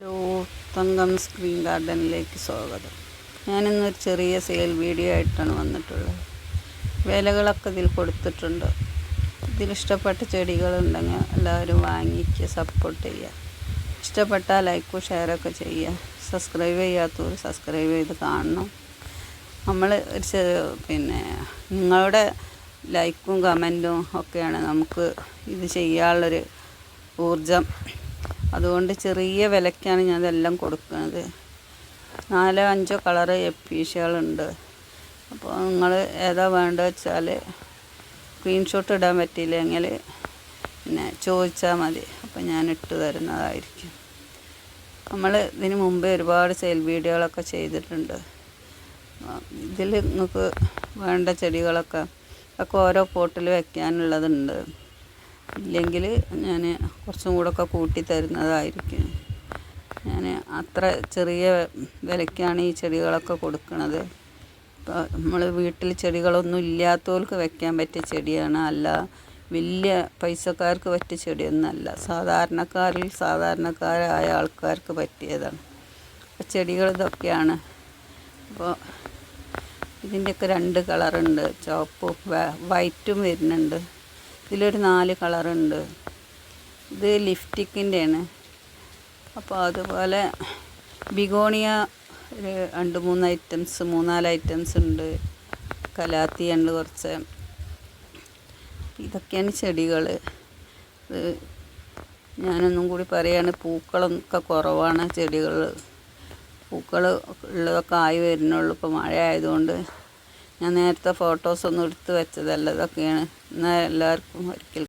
Hello, തങ്കം screen ഗാർഡനിലേക്ക് സ്വാഗതം. ഞാനിന്നൊരു ചെറിയ sale video ആയിട്ടാണ് വന്നിട്ടുള്ളത്. വിലകളൊക്കെ ഇതിൽ കൊടുത്തിട്ടുണ്ട്. ഇതിലിഷ്ടപ്പെട്ട ചെടികളുണ്ടെങ്കിൽ എല്ലാവരും വാങ്ങിക്കുക, സപ്പോർട്ട് ചെയ്യുക. ഇഷ്ടപ്പെട്ടാൽ ലൈക്കും ഷെയറൊക്കെ ചെയ്യുക. സബ്സ്ക്രൈബ് ചെയ്യാത്തവർ സബ്സ്ക്രൈബ് ചെയ്ത് കാണണം. നമ്മൾ നിങ്ങളുടെ ലൈക്കും കമൻറ്റും ഒക്കെയാണ് നമുക്ക് ഇത് ചെയ്യാനുള്ളൊരു ഊർജം. അതുകൊണ്ട് ചെറിയ വിലയ്ക്കാണ് ഞാൻ ഇതെല്ലാം കൊടുക്കുന്നത്. 4-5 കളറ് എപ്പീഷ്യകളുണ്ട്. അപ്പോൾ നിങ്ങൾ ഏതാ വേണ്ടത് വെച്ചാൽ സ്ക്രീൻഷോട്ട് ഇടാൻ പറ്റിയില്ലെങ്കിൽ ചോദിച്ചാൽ മതി. അപ്പോൾ ഞാൻ ഇട്ട് തരുന്നതായിരിക്കും. നമ്മൾ ഇതിന് മുമ്പേ ഒരുപാട് സെയിൽ വീഡിയോകളൊക്കെ ചെയ്തിട്ടുണ്ട്. ഇതിൽ നിങ്ങൾക്ക് വേണ്ട ചെടികളൊക്കെ ഓരോ പോട്ടിൽ വയ്ക്കാനുള്ളതുണ്ട്. ഇല്ലെങ്കിൽ ഞാൻ കുറച്ചും കൂടെ ഒക്കെ കൂട്ടി തരുന്നതായിരിക്കും. ഞാൻ അത്ര ചെറിയ വിലയ്ക്കാണ് ഈ ചെടികളൊക്കെ കൊടുക്കുന്നത്. ഇപ്പോൾ നമ്മൾ വീട്ടിൽ ചെടികളൊന്നും ഇല്ലാത്തവർക്ക് വെക്കാൻ പറ്റിയ ചെടിയാണ്, അല്ല വലിയ പൈസക്കാർക്ക് പറ്റിയ ചെടിയൊന്നുമല്ല. സാധാരണക്കാരായ ആൾക്കാർക്ക് പറ്റിയതാണ്. അപ്പോൾ ചെടികൾ ഇതൊക്കെയാണ്. അപ്പോൾ ഇതിൻ്റെയൊക്കെ 2 കളറുണ്ട്, ചുവപ്പും വൈറ്റും വരുന്നുണ്ട്. ഇതിലൊരു 4 കളറുണ്ട്. ഇത് ലിഫ്റ്റിക്കിൻ്റെയാണ്. അപ്പോൾ അതുപോലെ ബിഗോണിയ ഒരു 2-3 ഐറ്റംസ്, 3-4 ഐറ്റംസ് ഉണ്ട്. കലാത്തി ഉണ്ട് കുറച്ച്. ഇതൊക്കെയാണ് ചെടികൾ. ഞാനൊന്നും കൂടി പറയുകയാണ്, പൂക്കളൊക്കെ കുറവാണ്. പൂക്കൾ ഉള്ളതൊക്കെ ആയി വരുന്നുള്ളൂ. ഇപ്പോൾ മഴ ആയതുകൊണ്ട് ഞാൻ നേരത്തെ ഫോട്ടോസൊന്നും എടുത്ത് വെച്ചതല്ല. ഇതൊക്കെയാണ്. എന്നാൽ എല്ലാവർക്കും ഒരിക്കൽ